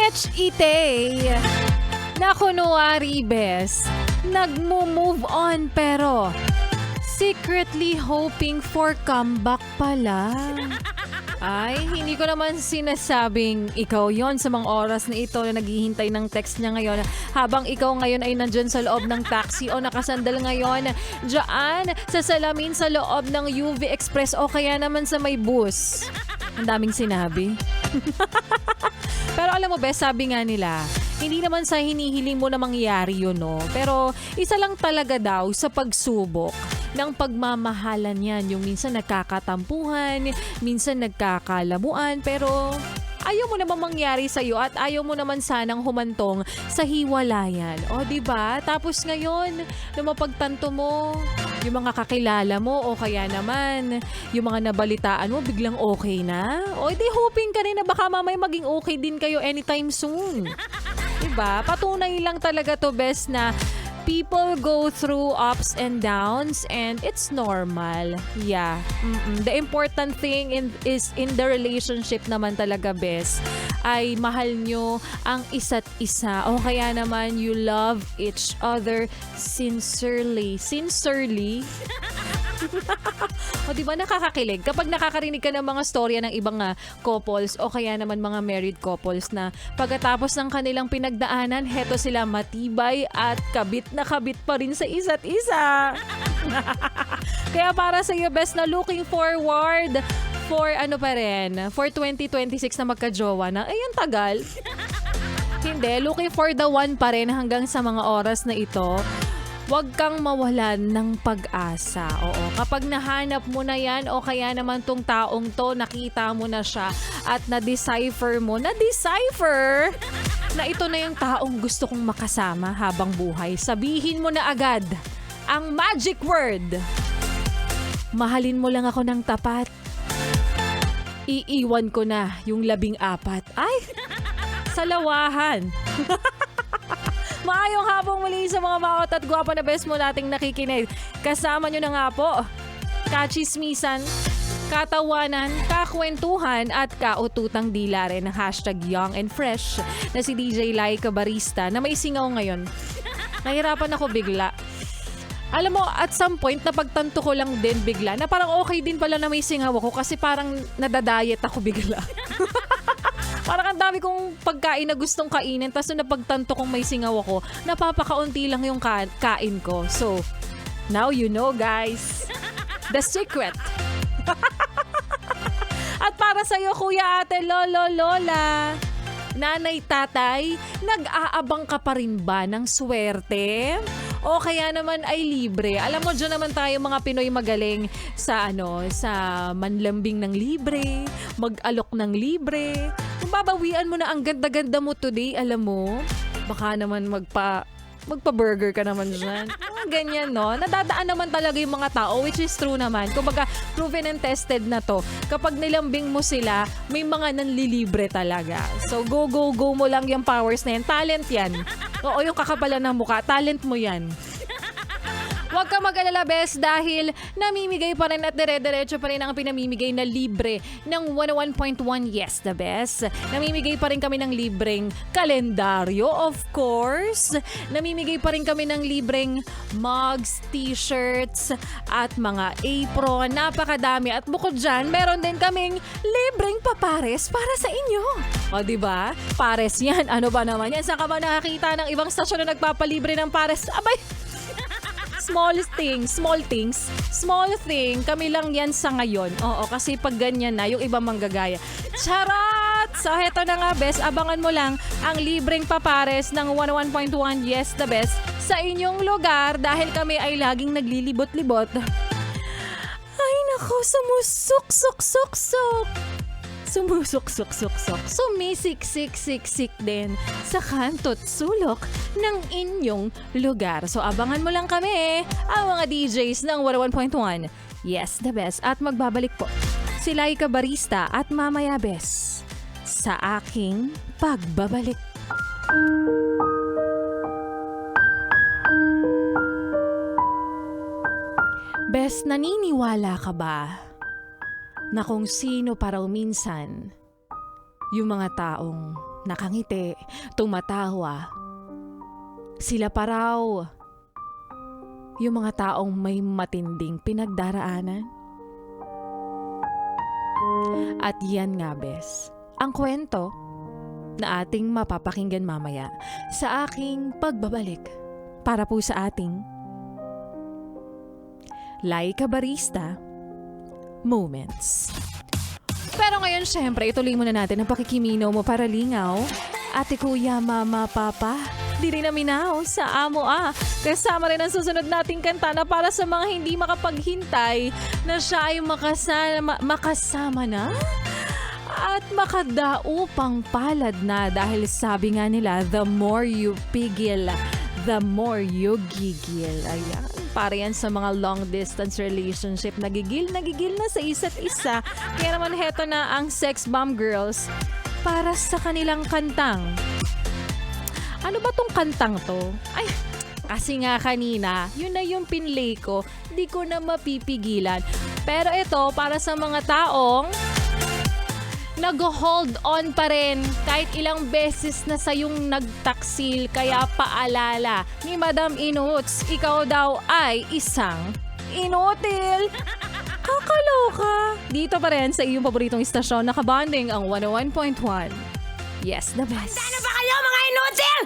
Sketch Itay na kunwari bes, nagmo-move on pero secretly hoping for comeback pala. Ay, hindi ko naman sinasabing ikaw yon sa mga oras na ito na naghihintay ng text niya ngayon habang ikaw ngayon ay nandyan sa loob ng taxi o nakasandal ngayon dyan sa salamin sa loob ng UV Express o kaya naman sa may bus. Ang daming sinabi. Pero alam mo, bes, sabi nga nila, hindi naman sa hinihiling mo na mangyari yun, no? Pero isa lang talaga daw sa pagsubok ng pagmamahalan yan. Yung minsan nagkakatampuhan, minsan nagkakalamuan, pero ayaw mo naman mangyari sa'yo at ayaw mo naman sanang humantong sa hiwalayan. O, diba? Tapos ngayon, nung mapagtanto mo, yung mga kakilala mo o kaya naman yung mga nabalitaan mo biglang okay na. O, di hoping ka rin na baka mamay maging okay din kayo anytime soon. Diba? Patunay lang talaga to, best, na people go through ups and downs and it's normal. Yeah. The important thing is in the relationship naman talaga, best, ay mahal nyo ang isa't isa o kaya naman you love each other sincerely. Sincerely? O diba nakakakilig kapag nakakarinig ka ng mga storya ng ibang couples o kaya naman mga married couples na pagkatapos ng kanilang pinagdaanan, heto sila matibay at kabit na kabit pa rin sa isa't isa. Kaya para sa iyo, best, na looking forward for for 2026 na magka-jowa na, ayun, tagal. Hindi, looking for the one pa rin hanggang sa mga oras na ito. Huwag kang mawalan ng pag-asa. Oo, kapag nahanap mo na yan o kaya naman tong taong to, nakita mo na siya at na-decipher mo, na-decipher na ito na yung taong gusto kong makasama habang buhay. Sabihin mo na agad ang magic word. Mahalin mo lang ako ng tapat. Iiwan ko na yung 14. Ay, salawahan. Maayong hapong muli sa mga maot at gwapa na best mo nating nakikinig. Kasama nyo na nga po, kachismisan, katawanan, kakwentuhan at kaututang dila rin ng #Young and Fresh na si DJ Laika Barista na may singaw ngayon. Nahirapan ako bigla. Alam mo, at some point, napagtanto ko lang din bigla na parang okay din pala na may singaw ako kasi parang nadadayet ako bigla. Parang ang dami kong pagkain na gustong kainin tapos nung napagtanto kong may singaw ako, napapakaunti lang yung kain ko. So, now you know, guys. The secret. At para sa'yo, kuya, ate, lolo, lola, nanay, tatay, nag-aabang ka pa rin ba ng swerte? O kaya naman ay libre? Alam mo, dyan naman tayo mga Pinoy magaling sa sa manlambing ng libre, mag-alok ng libre. Kung babawian mo na ang ganda-ganda mo today, alam mo, baka naman magpa-burger ka naman dyan. Ganyan, no? Nadadaan naman talaga yung mga tao, which is true naman. Kumbaga, proven and tested na to. Kapag nilambing mo sila, may mga nanlilibre talaga. So, go mo lang yung powers na yan. Talent yan. Oo, yung kakapalan ng mukha, talent mo yan. Huwag ka mag-alala, best, dahil namimigay pa rin at dire-diretso pa rin ang pinamimigay na libre ng 101.1 Yes the Best. Namimigay pa rin kami ng libreng kalendaryo, of course. Namimigay pa rin kami ng libreng mugs, t-shirts, at mga apron. Napakadami. At bukod dyan, meron din kaming libreng papares para sa inyo. O, diba? Pares yan. Ano ba naman yan? Saan ka ba nakakita ng ibang stasyon na nagpapalibre ng pares? Abay! Small thing, kami lang yan sa ngayon. Oo, kasi pag ganyan na, yung iba manggagaya. Charot! So, heto na nga, best, abangan mo lang ang libreng papares ng 101.1 Yes the Best sa inyong lugar dahil kami ay laging naglilibot-libot. Ay, nako, sumisiksik-sik din sa kanto't sulok ng inyong lugar. So abangan mo lang kami, ang mga DJs ng 101.1 Yes the Best, at magbabalik po si Laika Barista at mamaya, bes, sa aking pagbabalik. Bes, naniniwala ka ba na kung sino pa raw minsan yung mga taong nakangiti, tumatawa. Sila pa raw yung mga taong may matinding pinagdaraanan. At yan nga, bes, ang kwento na ating mapapakinggan mamaya sa aking pagbabalik para po sa ating Laika Barista Moments. Pero ngayon, syempre, ituloy muna natin ang pakikiminaw mo para lingaw. Ate, kuya, mama, papa, di rin naminaw sa amo Kasama rin ang susunod nating kanta na para sa mga hindi makapaghintay na siya ay makasama na at makadaupang palad na dahil sabi nga nila, the more you pigil, the more you gigil. Ayan, para yan sa mga long distance relationship, nagigil na sa isa't isa. Kaya naman heto na ang Sex Bomb Girls para sa kanilang kantang. Ano ba tong kantang to? Ay, kasi nga kanina, yun na yung pinlay ko, di ko na mapipigilan. Pero ito, para sa mga taong nag-hold on pa rin kahit ilang beses na sayong nagtaksil, kaya paalala ni Madam Inuts, ikaw daw ay isang inutil. Kakaloka. Dito pa rin sa iyong paboritong istasyon, nakabanding ang 101.1. Yes, the best. Ano ba kayo mga inutil?